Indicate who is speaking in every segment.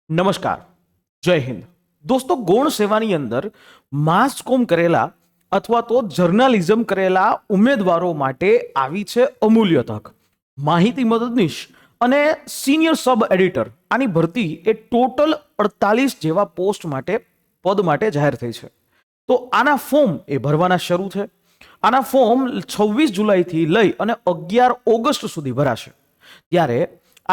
Speaker 1: નમસ્કાર, જય હિન્દ. દોસ્તો, ગૌણ સેવાની અંદર માસ કોમ કરેલા અથવા તો જર્નાલિઝમ કરેલા ઉમેદવારો માટે આવી છે અમૂલ્ય તક. માહિતી મદદનીશ અને સિનિયર સબ એડિટર આની ભરતી એ ટોટલ 48 જેવા પોસ્ટ માટે પદ માટે જાહેર થઈ છે. તો આના ફોર્મ એ ભરવાના શરૂ છે. આના ફોર્મ 26 જુલાઈથી લઈ અને 11 ઓગસ્ટ સુધી ભરાશે. ત્યારે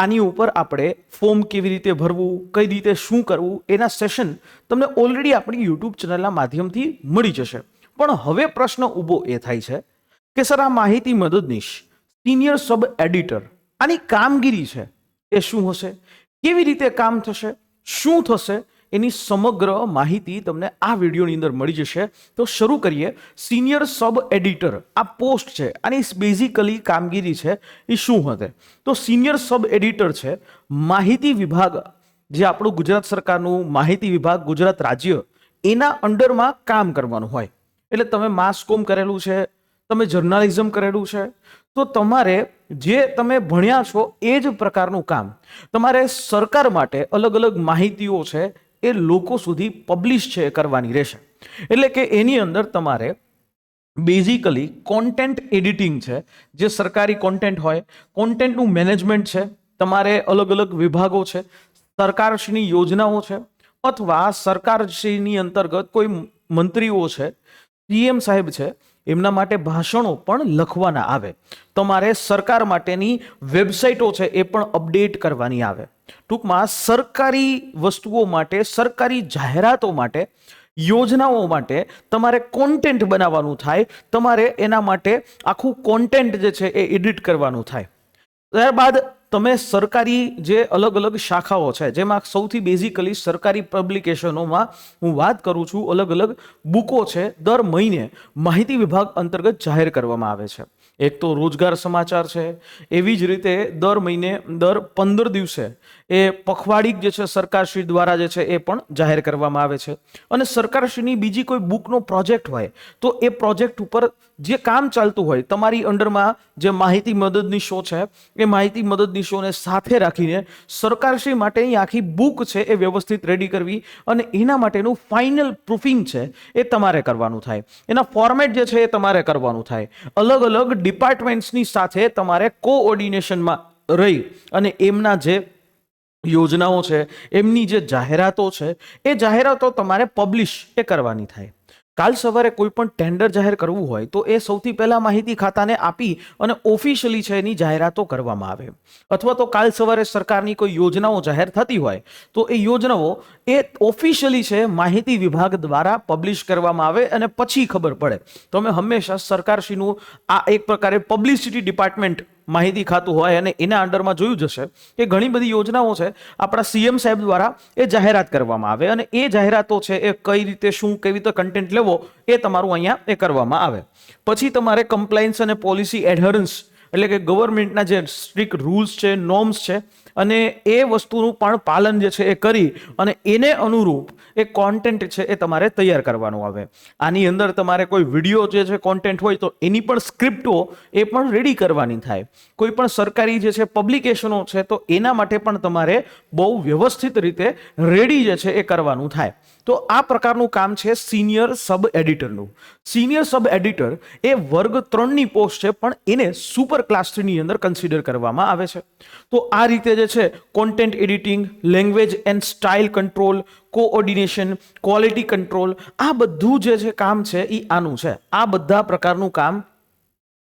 Speaker 1: આની ઉપર આપણે ફોર્મ કેવી રીતે ભરવું, કઈ રીતે શું કરવું, એના સેશન તમને ઓલરેડી આપણી યુટ્યુબ ચેનલના માધ્યમથી મળી જશે. પણ હવે પ્રશ્ન ઊભો એ થાય છે કે સર, આ માહિતી મદદનીશ, સિનિયર સબ એડિટર, આની કામગીરી છે એ શું હશે, કેવી રીતે કામ થશે, શું થશે, એની સમગ્ર માહિતી તમને આ વિડીયોની અંદર મળી જશે. તો શરૂ કરીએ. સિનિયર સબ એડિટર આ પોસ્ટ છે, આની બેઝિકલી કામગીરી છે એ શું હશે? તો સિનિયર સબ એડિટર છે માહિતી વિભાગ, જે આપણું ગુજરાત સરકારનું માહિતી વિભાગ, ગુજરાત રાજ્ય, એના અંડરમાં કામ કરવાનું હોય. એટલે તમે માસ કોમ કરેલું છે, તમે જર્નાલિઝમ કરેલું છે, તો તમારે જે તમે ભણ્યા છો એ જ પ્રકારનું કામ તમારે સરકાર માટે અલગ અલગ માહિતીઓ છે એ લોકો સુધી પબ્લિશ છે કરવાની રહેશે. એટલે કે એની અંદર તમારે બેઝિકલી કોન્ટેન્ટ એડિટિંગ છે, જે સરકારી કોન્ટેન્ટ હોય, કોન્ટેન્ટનું મેનેજમેન્ટ છે, તમારે અલગ અલગ વિભાગો છે, સરકારશ્રીની યોજનાઓ છે, અથવા સરકારશ્રીની અંતર્ગત કોઈ મંત્રીઓ છે, સીએમ સાહેબ છે, એમના માટે ભાષણો પણ લખવાના આવે. તમારે સરકાર માટેની વેબસાઇટો છે એ પણ અપડેટ કરવાની આવે. ટૂંકમાં સરકારી વસ્તુઓ માટે, સરકારી જાહેરાતો માટે, યોજનાઓ માટે તમારે કોન્ટેન્ટ બનાવવાનું થાય. તમારે એના માટે આખું કોન્ટેન્ટ જે છે એ એડિટ કરવાનું થાય. ત્યારબાદ તમે સરકારી જે અલગ અલગ શાખાઓ છે, જેમાં સૌથી બેઝિકલી સરકારી પબ્લિકેશનોમાં હું વાત કરું છું, અલગ અલગ બુકો છે દર મહિને માહિતી વિભાગ અંતર્ગત જાહેર કરવામાં આવે છે. એક તો રોજગાર સમાચાર છે, એવી જ રીતે દર મહિને દર 15 દિવસે એ પખવાડિક જે છે સરકારશ્રી દ્વારા જે છે એ પણ જાહેર કરવામાં આવે છે. અને સરકારશ્રીની બીજી કોઈ બુકનો પ્રોજેક્ટ હોય તો એ પ્રોજેક્ટ ઉપર જે કામ ચાલતું હોય, તમારી અંડરમાં જે માહિતી મદદનીશો છે, એ માહિતી મદદનીશોને સાથે રાખીને સરકારશ્રી માટેની આખી બુક છે એ વ્યવસ્થિત રેડી કરવી, અને એના માટેનું ફાઇનલ પ્રૂફિંગ છે એ તમારે કરવાનું થાય. એના ફોર્મેટ જે છે એ તમારે કરવાનું થાય. અલગ અલગ ડિપાર્ટમેન્ટ્સની સાથે તમારે કોઓર્ડિનેશનમાં રહી અને એમના જે યોજનાઓ છે, એમની જે જાહેરાતો છે, એ જાહેરાતો તમારે પબ્લિશ એ કરવાની થાય. કાલ સવારે કોઈ પણ ટેન્ડર જાહેર કરવું હોય તો એ સૌથી પહેલા માહિતી ખાતાને આપી અને ઓફિશિયલી છે એની જાહેરાતો કરવામાં આવે. અથવા તો કાલ સવારે સરકારની કોઈ યોજનાઓ જાહેર થતી હોય તો એ યોજનાઓ એ ઓફિશિયલી છે માહિતી વિભાગ દ્વારા પબ્લિશ કરવામાં આવે અને પછી ખબર પડે. તમે હંમેશા સરકારશ્રીનું આ એક પ્રકારે પબ્લિસિટી ડિપાર્ટમેન્ટ માહિતી ખાતું હોય અને એના અંડરમાં જોયું જશે કે ઘણી બધી યોજનાઓ છે આપણા સીએમ સાહેબ દ્વારા એ જાહેરાત કરવામાં આવે, અને એ જાહેરાતો છે એ કઈ રીતે, શું, કેવી રીતે કન્ટેન્ટ લેવો એ તમારું અહીંયા એ કરવામાં આવે. પછી તમારે કમ્પ્લાયન્સ અને પોલિસી એડહરન્સ, એટલે કે ગવર્મેન્ટના જે સ્ટ્રિક્ટ રૂલ્સ છે, નોર્મ્સ છે, અને એ વસ્તુનું પણ પાલન જે છે એ કરી અને એને અનુરૂપ એ કોન્ટેન્ટ છે એ તમારે તૈયાર કરવાનું આવે. આની અંદર તમારે કોઈ વિડીયો જે છે કોન્ટેન્ટ હોય તો એની પણ સ્ક્રિપ્ટો એ પણ રેડી કરવાની થાય. કોઈ પણ સરકારી જે છે પબ્લિકેશનો છે તો એના માટે પણ તમારે બહુ વ્યવસ્થિત રીતે રેડી જે છે એ કરવાનું થાય. તો આ પ્રકારનું કામ છે સિનિયર સબ એડિટરનું. સિનિયર સબ એડિટર એ વર્ગ 3ની પોસ્ટ છે, પણ એને સુપર ક્લાસ 3ની અંદર કન્સિડર કરવામાં આવે છે. તો આ રીતે જે છે content editing, language and style control, coordination, quality control, આ બધું જે છે કામ છે એ આનું છે. આ બધા પ્રકારનું કામ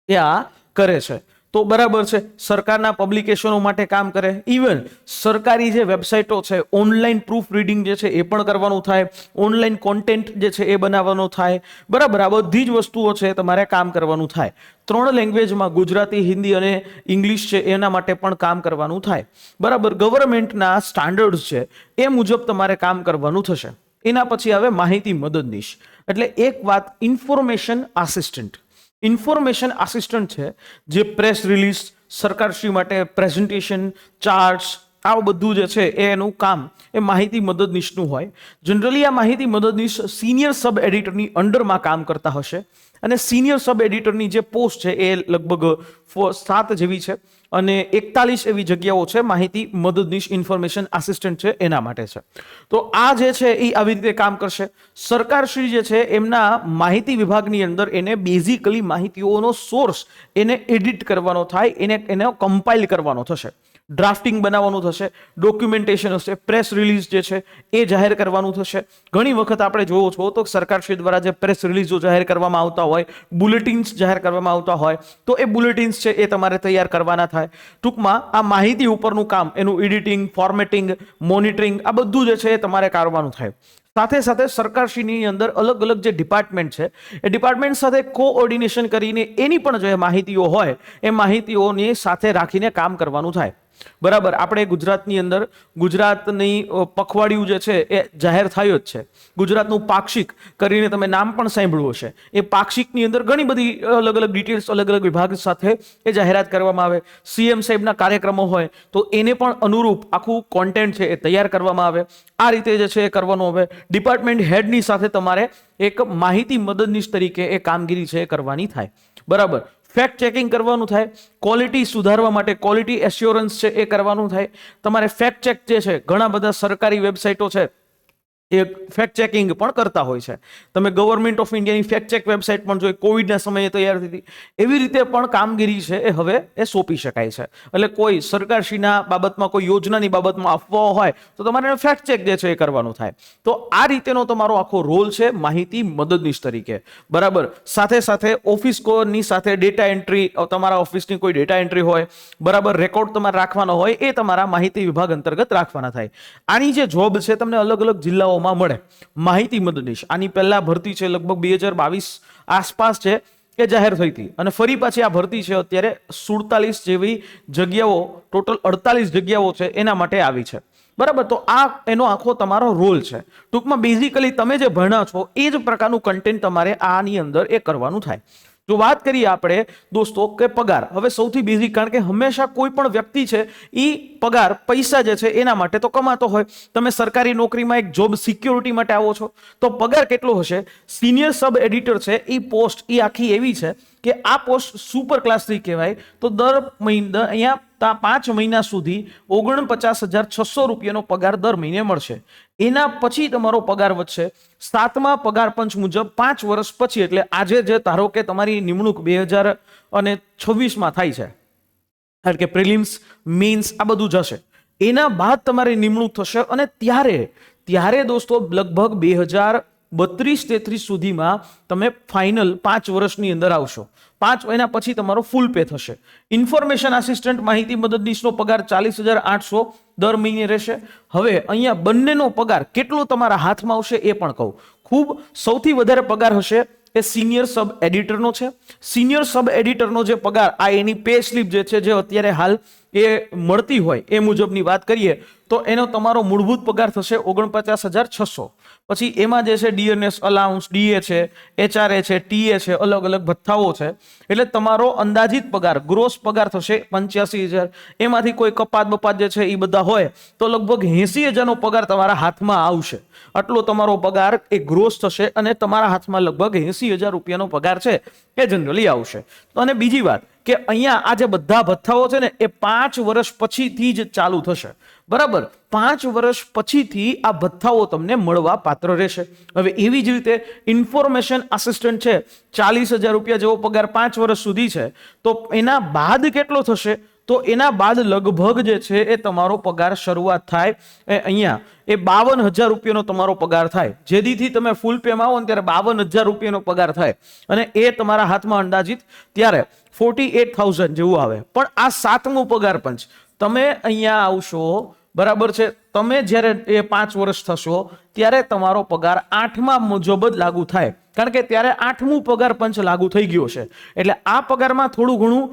Speaker 1: એ આ કરે છે. તો બરાબર છે, સરકારના પબ્લિકેશનો માટે કામ કરે. ઇવન સરકારી જે વેબસાઇટો છે, ઓનલાઈન પ્રૂફ રીડિંગ જે છે એ પણ કરવાનું થાય, ઓનલાઈન કોન્ટેન્ટ જે છે એ બનાવવાનું થાય. બરાબર, આ બધી જ વસ્તુઓ છે તમારે કામ કરવાનું થાય. 3 લેંગ્વેજમાં ગુજરાતી, હિન્દી અને ઇંગ્લિશ છે એના માટે પણ કામ કરવાનું થાય. બરાબર, ગવર્મેન્ટના સ્ટાન્ડર્ડ્સ છે એ મુજબ તમારે કામ કરવાનું થશે. એના પછી આવે માહિતી મદદનીશ. એટલે એક વાત, ઇન્ફોર્મેશન આસિસ્ટન્ટ. ઇન્ફોર્મેશન આસિસ્ટન્ટ છે જે પ્રેસ રિલીઝ, સરકારશ્રી માટે પ્રેઝન્ટેશન, ચાર્ટ્સ, આ બધું જે છે એનું કામ એ માહિતી મદદનીશનું હોય. જનરલી આ માહિતી મદદનીશ સિનિયર સબ એડિટરની અંડરમાં કામ કરતા હશે અને સિનિયર સબ એડિટરની જે પોસ્ટ છે એ લગભગ 7 જેવી છે અને 41 એવી જગ્યાઓ છે માહિતી મદદનીશ ઇન્ફોર્મેશન આસિસ્ટન્ટ છે એના માટે છે. તો આ જે છે એ આવી રીતે કામ કરશે. સરકારશ્રી જે છે એમના માહિતી વિભાગની અંદર એને બેઝિકલી માહિતીઓનો સોર્સ એને એડિટ કરવાનો થાય, એને કમ્પાઇલ કરવાનો થશે, ડ્રાફ્ટિંગ બનાવવાનું થશે, ડોક્યુમેન્ટેશન હશે, પ્રેસ રિલીઝ જે છે એ જાહેર કરવાનું થશે. ઘણી વખત આપણે જોવો છો તો સરકારશ્રી દ્વારા જે પ્રેસ રિલીઝો જાહેર કરવામાં આવતા હોય, બુલેટિન્સ જાહેર કરવામાં આવતા હોય, તો એ બુલેટિન્સ છે એ તમારે તૈયાર કરવાના થાય. ટૂંકમાં આ માહિતી ઉપરનું કામ, એનું એડિટિંગ, ફોર્મેટિંગ, મોનિટરિંગ, આ બધું જે છે એ તમારે કરવાનું થાય. સાથે સાથે સરકારશ્રીની અંદર અલગ અલગ જે ડિપાર્ટમેન્ટ છે એ ડિપાર્ટમેન્ટ સાથે કોઓર્ડિનેશન કરીને એની પણ જે માહિતીઓ હોય એ માહિતીઓની સાથે રાખીને કામ કરવાનું થાય. બરાબર. આપણે ગુજરાતની અંદર ગુજરાતની પખવાડિયું જે છે એ જાહેર થયું જ છે. ગુજરાતનું પાક્ષિક કરીને તમે નામ પણ સાંભળ્યું હશે. એ પાક્ષિકની અંદર ઘણી બધી અલગ અલગ ડિટેલ્સ અલગ અલગ વિભાગ સાથે એ જાહેરાત કરવામાં આવે. સીએમ સાહેબના કાર્યક્રમો હોય તો એને પણ અનુરૂપ આખું કોન્ટેન્ટ છે એ તૈયાર કરવામાં આવે. આ રીતે જે છે એ કરવાનું આવે. ડિપાર્ટમેન્ટ હેડની સાથે તમારે એક માહિતી મદદનીશ તરીકે એ કામગીરી છે એ કરવાની થાય. બરાબર. ફેક્ટ ચેકિંગ કરવાનું થાય, ક્વોલિટી સુધારવા માટે ક્વોલિટી એશ્યોરન્સ છે એ કરવાનું થાય. તમારે ફેક્ટ ચેક જે છે, ઘણા બધા સરકારી વેબસાઇટો છે એ ફેક્ટ ચેકિંગ પણ કરતા હોય છે. તમે ગવર્મેન્ટ ઓફ ઇન્ડિયાની ફેક્ટ ચેક વેબસાઇટ પણ જોઈ, કોવિડના સમયે તૈયાર થઈ હતી. એવી રીતે પણ કામગીરી છે એ હવે એ સોંપી શકાય છે. એટલે કોઈ સરકારશ્રીના બાબતમાં, કોઈ યોજનાની બાબતમાં અફવાઓ હોય તો તમારે ફેક્ટ ચેક જે છે એ કરવાનું થાય. તો આ રીતેનો તમારો આખો રોલ છે માહિતી મદદનીશ તરીકે. બરાબર. સાથે સાથે ઓફિસ કોની સાથે ડેટા એન્ટ્રી, તમારા ઓફિસની કોઈ ડેટા એન્ટ્રી હોય, બરાબર, રેકોર્ડ તમારે રાખવાનો હોય, એ તમારા માહિતી વિભાગ અંતર્ગત રાખવાના થાય. આની જે જોબ છે તમને અલગ અલગ જિલ્લાઓ મળે. માહિતી મદદનીશ આની પહેલા ભરતી છે લગભગ 2022 આસપાસ છે એ જાહેર થઈ હતી અને ફરી પાછી આ ભરતી છે અત્યારે 47 જેવી જગ્યાઓ, ટોટલ 48 જગ્યાઓ છે એના માટે આવી છે. બરાબર. તો આ એનો આખો તમારો રોલ છે. ટૂંકમાં બેઝિકલી તમે જે ભણ્યા છો એ જ પ્રકારનું કન્ટેન્ટ તમારે આની અંદર એ કરવાનું થાય. જો વાત કરીએ આપણે દોસ્તો કે પગાર, હવે સૌથી બેઝિક, કારણ કે હંમેશા કોઈ પણ વ્યક્તિ છે એ પગાર, પૈસા જે છે એના માટે તો કમાતો હોય. તમે સરકારી નોકરીમાં એક જોબ સિક્યોરિટી માટે આવો છો તો પગાર કેટલો હશે? સિનિયર સબ એડિટર છે એ પોસ્ટ એ આખી એવી છે કે આ પોસ્ટ સુપર ક્લાસની કહેવાય. તો દર મહિને અહીંયા 5 મહિના સુધી 49,600 રૂપિયાનો પગાર દર મહિને મળશે. એના પછી તમારો પગાર વધશે 7મા પગાર પંચ મુજબ 5 વર્ષ પછી. એટલે આજે જે ધારો કે તમારી નિમણૂક 2026માં થાય છે, કારણ કે પ્રિલિમ્સ, મેન્સ આ બધું જશે, એના બાદ તમારી નિમણૂક થશે અને ત્યારે દોસ્તો લગભગ 2032-33 સુધીમાં તમે ફાઇનલ 5 વર્ષની અંદર આવશો. 5 મહિના પછી તમારો ફૂલ પે થશે. ઇન્ફોર્મેશન આસિસ્ટન્ટ માહિતી મદદનીશનો પગાર 40,800 દર મહિને રહેશે. હવે અહીંયા બંનેનો પગાર કેટલો તમારા હાથમાં આવશે એ પણ કહું. ખૂબ સૌથી વધારે પગાર હશે એ સિનિયર સબ એડિટરનો છે. સિનિયર સબ એડિટરનો જે પગાર, આ એની પે સ્લિપ જે છે, જે અત્યારે હાલ એ મળતી હોય એ મુજબની વાત કરીએ તો એનો તમારો મૂળભૂત પગાર થશે 49,600. પછી એમાં જે છે ડીએનએસ અલાઉન્સ, ડીએ છે, એચઆરએ છે, ટીએ છે, અલગ અલગ ભથ્થાઓ છે. એટલે તમારો અંદાજિત પગાર, ગ્રોસ પગાર થશે 85,000. એમાંથી કોઈ કપાત જે છે એ બધા હોય તો લગભગ 80,000નો પગાર તમારા હાથમાં આવશે. આટલો તમારો પગાર એ ગ્રોસ થશે અને તમારા હાથમાં લગભગ 80,000 રૂપિયાનો પગાર છે એ જનરલી આવશે. અને બીજી વાત કે અહીંયા આ જે બધા ભથ્થાઓ છે ને એ 5 વર્ષ પછીથી જ ચાલુ થશે. બરાબર. 5 વર્ષ પછીથી આ ભથ્થાઓ તમને મળવા પાત્ર રહેશે. હવે એવી જ રીતે ઇન્ફોર્મેશન આસિસ્ટન્ટ છે, 40,000 રૂપિયા જેવો પગાર 5 વર્ષ સુધી છે. તો એના બાદ કેટલો થશે? તો એના બાદ લગભગ જે છે એ તમારો પગાર શરૂઆત થાય અહીંયા એ 52,000 રૂપિયાનો તમારો પગાર થાય. જેદીથી તમે ફૂલ પેમાં આવો ને ત્યારે 52,000 રૂપિયાનો પગાર થાય અને એ તમારા હાથમાં અંદાજિત ત્યારે 48,000 જેવું આવે. પણ આ 7મું પગાર પંચ તમે અહીંયા આવશો, બરાબર છે, તમે જ્યારે એ 5 વર્ષ થશો ત્યારે તમારો પગાર 8મા મુજબ જ લાગુ થાય, કારણ કે ત્યારે 8મું પગાર પંચ લાગુ થઈ ગયો છે. એટલે આ પગારમાં થોડું ઘણું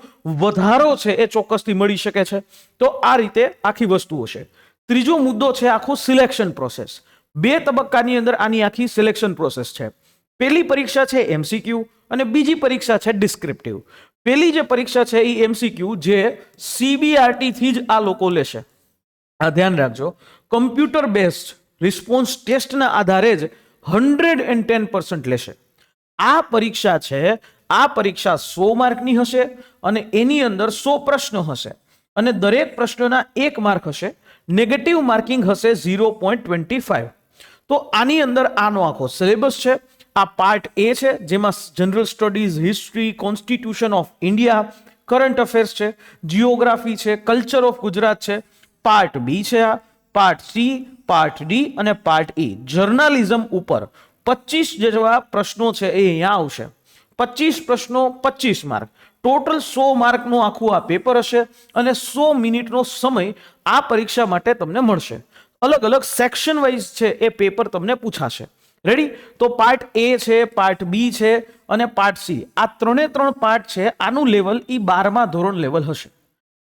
Speaker 1: વધારો છે એ ચોક્કસથી મળી શકે છે. તો આ રીતે આખી વસ્તુઓ છે. ત્રીજો મુદ્દો છે આખું સિલેક્શન પ્રોસેસ. 2 તબક્કાની અંદર આની આખી સિલેક્શન પ્રોસેસ છે. પહેલી પરીક્ષા છે એમસીક્યુ અને બીજી પરીક્ષા છે ડિસ્ક્રિપ્ટિવ. પહેલી જે પરીક્ષા છે એ એમસીક્યુ, જે સીબીઆરટી થી જ આ લોકો લેશે. આ ધ્યાન રાખજો, કમ્પ્યુટર બેઝડ રિસ્પોન્સ ટેસ્ટના આધારે જ 110% લેશે. આ પરીક્ષા છે, આ પરીક્ષા 100 માર્કની હશે અને એની અંદર 100 પ્રશ્નો હશે અને દરેક પ્રશ્નના 1 માર્ક હશે. નેગેટિવ માર્કિંગ હશે 0.25. તો આની અંદર આનો આખો સિલેબસ છે. આ પાર્ટ એ છે, જેમાં general studies, history, constitution of India, current affairs છે, જીઓગ્રાફી છે, કલ્ચર ઓફ ગુજરાત છે. પાર્ટ બી છે, આ પાર્ટ સી, પાર્ટ ડી અને પાર્ટ ઈ. જર્નાલિઝમ ઉપર 25 જેવા પ્રશ્નો છે એ અહીંયા આવશે. 25 પ્રશ્નો, 25 માર્ક, ટોટલ 100 માર્કનું આખું આ પેપર હશે અને 100 મિનિટનો સમય આ પરીક્ષા માટે તમને મળશે. અલગ અલગ સેક્શન વાઇઝ છે એ પેપર તમને પૂછાશે. રેડી? તો પાર્ટ એ છે, પાર્ટ બી છે અને પાર્ટ સી, આ 3 પાર્ટ છે. આનું લેવલ ઈ 12મા ધોરણ લેવલ હશે.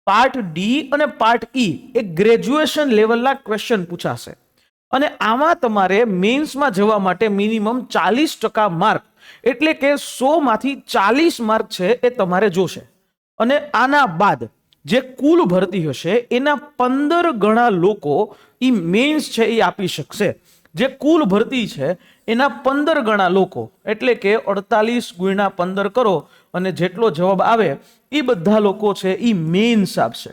Speaker 1: પાર્ટ ડી અને પાર્ટ ઈ એ ગ્રેજ્યુએશન લેવલના ક્વેશ્ચન પૂછાશે અને આમાં તમારે મેન્સમાં જવા માટે મિનિમમ 40% માર્ક, એટલે કે 100 માંથી 40 માર્ક છે એ તમારે જોશે. અને આના બાદ જે કુલ ભરતી હશે એના 15 ગણા લોકો ઈ મેન્સ છે એ આપી શકશે. જે કુલ ભરતી છે એના 15 ગણા લોકો, એટલે કે 48 ગુણ્યા 15 કરો અને જેટલો જવાબ આવે એ બધા લોકો છે એ મેન્સ આપશે.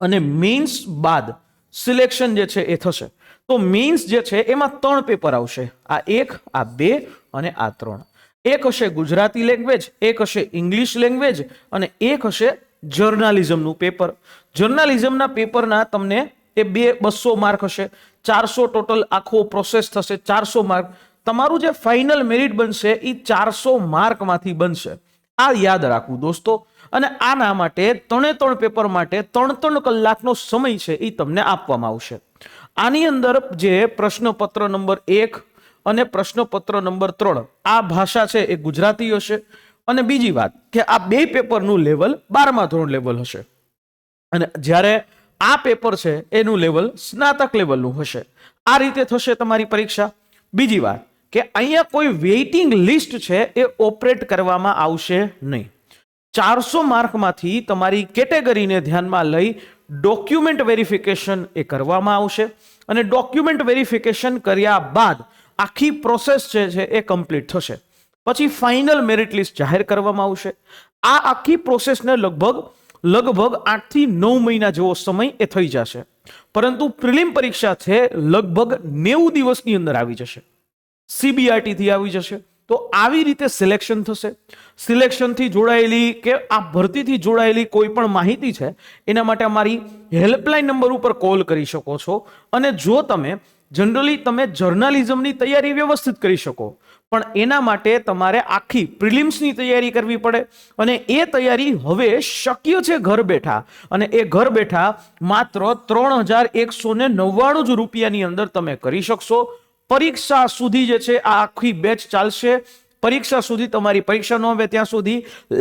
Speaker 1: અને મેન્સ બાદ સિલેક્શન જે છે એ થશે. તો મેન્સ જે છે એમાં 3 પેપર આવશે. આ 1, આ 2 અને આ 3. એક હશે ગુજરાતી લેંગ્વેજ, એક હશે ઇંગ્લિશ લેંગ્વેજ અને એક હશે જર્નાલિઝમનું પેપર. જર્નાલિઝમના પેપરના તમને એ 200 માર્ક હશે. 400 ટોટલ આખો પ્રોસેસ થશે. 400 માર્ક તમારું જે ફાઇનલ મેરિટ બનશે એ 400 માર્કમાંથી બનશે. આ યાદ રાખવું દોસ્તો. અને આના માટે 3 પેપર માટે 3 કલાકનો સમય છે એ તમને આપવામાં આવશે. આની અંદર જે પ્રશ્નપત્ર નંબર 1 અને પ્રશ્નપત્ર નંબર 3, આ ભાષા છે એ ગુજરાતી હશે. અને બીજી વાત કે આ 2 પેપરનું લેવલ 12મા ધોરણ લેવલ હશે અને જ્યારે આ પેપર છે એનું લેવલ સ્નાતક લેવલનું હશે. આ રીતે થશે તમારી પરીક્ષા. બીજી વાત કે અહીંયા કોઈ વેઇટિંગ લિસ્ટ છે એ ઓપરેટ કરવામાં આવશે નહીં. 400 માર્કમાંથી તમારી કેટેગરીને ધ્યાનમાં લઈ ડોક્યુમેન્ટ વેરિફિકેશન એ કરવામાં આવશે અને ડોક્યુમેન્ટ વેરિફિકેશન કર્યા બાદ આખી પ્રોસેસ છે એ કમ્પ્લીટ થશે. પછી ફાઇનલ મેરિટ લિસ્ટ જાહેર કરવામાં આવશે. આ આખી પ્રોસેસને લગભગ 8 થી 9 મહિના જેવો સમય એ થઈ જશે. પરંતુ પ્રિલિમ પરીક્ષા છે લગભગ 90 દિવસની અંદર આવી જશે. CBRT થી આવી જશે. તો આવી રીતે સિલેક્શન થશે. સિલેક્શનથી જોડાયેલી કે આ ભરતીથી જોડાયેલી કોઈ પણ માહિતી છે એના માટે અમારી હેલ્પલાઇન નંબર ઉપર કોલ કરી શકો છો. અને જો તમે જનરલી તમે જર્નાલિઝમની તૈયારી વ્યવસ્થિત કરી શકો, પણ એના માટે તમારે આખી પ્રિલિમ્સની તૈયારી કરવી પડે અને એ તૈયારી હવે શક્ય છે ઘર બેઠા. અને એ ઘર બેઠા માત્ર 3199 રૂપિયાની અંદર તમે કરી શકશો. પરીક્ષા સુધી જે છે આ આખી બેચ ચાલશે. પરીક્ષા સુધી તમારી પરીક્ષા ન આવે ત્યાં સુધી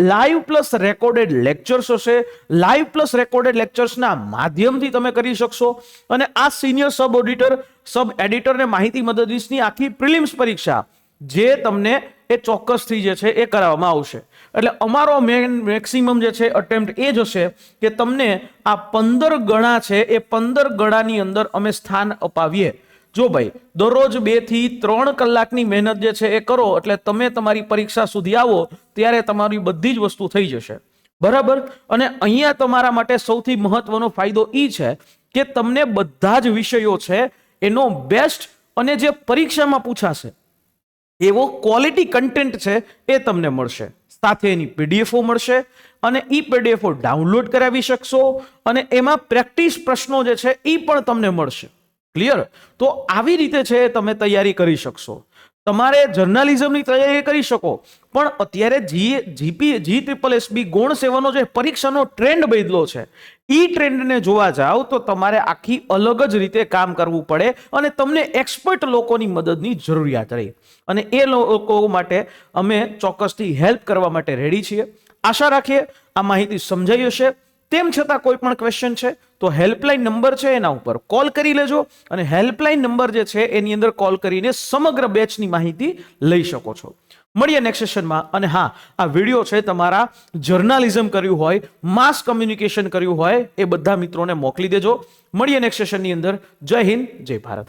Speaker 1: લાઈવ પ્લસ રેકોર્ડેડ લેક્ચર્સ હશે. લાઈવ પ્લસ રેકોર્ડેડ લેક્ચર્સના માધ્યમથી તમે કરી શકશો. અને આ સિનિયર સબ ઓડિટર, સબ એડિટર ને માહિતી મદદનીશની આખી પ્રિલિમ્સ પરીક્ષા જે તમને એ ચોક્કસથી જે છે એ કરાવવામાં આવશે. એટલે અમારો મેક્સિમમ જે છે અટેમ્પ્ટ એ જ હશે કે તમને આ 15 ગણા છે એ 15 ગણાની અંદર અમે સ્થાન અપાવીએ. જો ભાઈ દરરોજ 2 થી 3 કલાકની મહેનત જે છે એ કરો એટલે તમે તમારી પરીક્ષા સુધી આવો ત્યારે તમારી બધી જ વસ્તુ થઈ જશે. બરાબર? અને અહીંયા તમારા માટે સૌથી મહત્વનો ફાયદો એ છે કે તમને બધા જ વિષયો છે એનો બેસ્ટ અને જે પરીક્ષામાં પૂછાશે એવો ક્વોલિટી કન્ટેન્ટ છે એ તમને મળશે. સાથે એની પીડીએફઓ મળશે અને એ પીડીએફઓ ડાઉનલોડ કરાવી શકશો અને એમાં પ્રેક્ટિસ પ્રશ્નો જે છે એ પણ તમને મળશે. ક્લિયર? તો આવી રીતે છે તમે તૈયારી કરી શકશો. તમારે જર્નાલિઝમની તૈયારી કરી શકો, પણ અત્યારે GSSB ગૌણ સેવાનો જે પરીક્ષાનો ટ્રેન્ડ બદલો છે એ ટ્રેન્ડને જોવા જાવ તો તમારે આખી અલગ જ રીતે કામ કરવું પડે અને તમને એક્સપર્ટ લોકોની મદદની જરૂરિયાત રહી. અને એ લોકો માટે અમે ચોક્કસથી હેલ્પ કરવા માટે રેડી છીએ. આશા રાખીએ આ માહિતી સમજાઈ હશે. તેમ છતાં કોઈ પણ ક્વેશ્ચન છે તો હેલ્પલાઇન નંબર છે એના ઉપર કોલ કરી લેજો અને હેલ્પલાઇન નંબર જે છે એની અંદર કોલ કરીને સમગ્ર બેચની માહિતી લઈ શકો છો. મળીએ નેક્સ્ટ સેશનમાં. અને હા, આ વિડીયો છે તમારા જર્નાલિઝમ કર્યું હોય, માસ કમ્યુનિકેશન કર્યું હોય એ બધા મિત્રોને મોકલી દેજો. મળીએ નેક્સ્ટ સેશનની અંદર. જય હિન્દ, જય ભારત.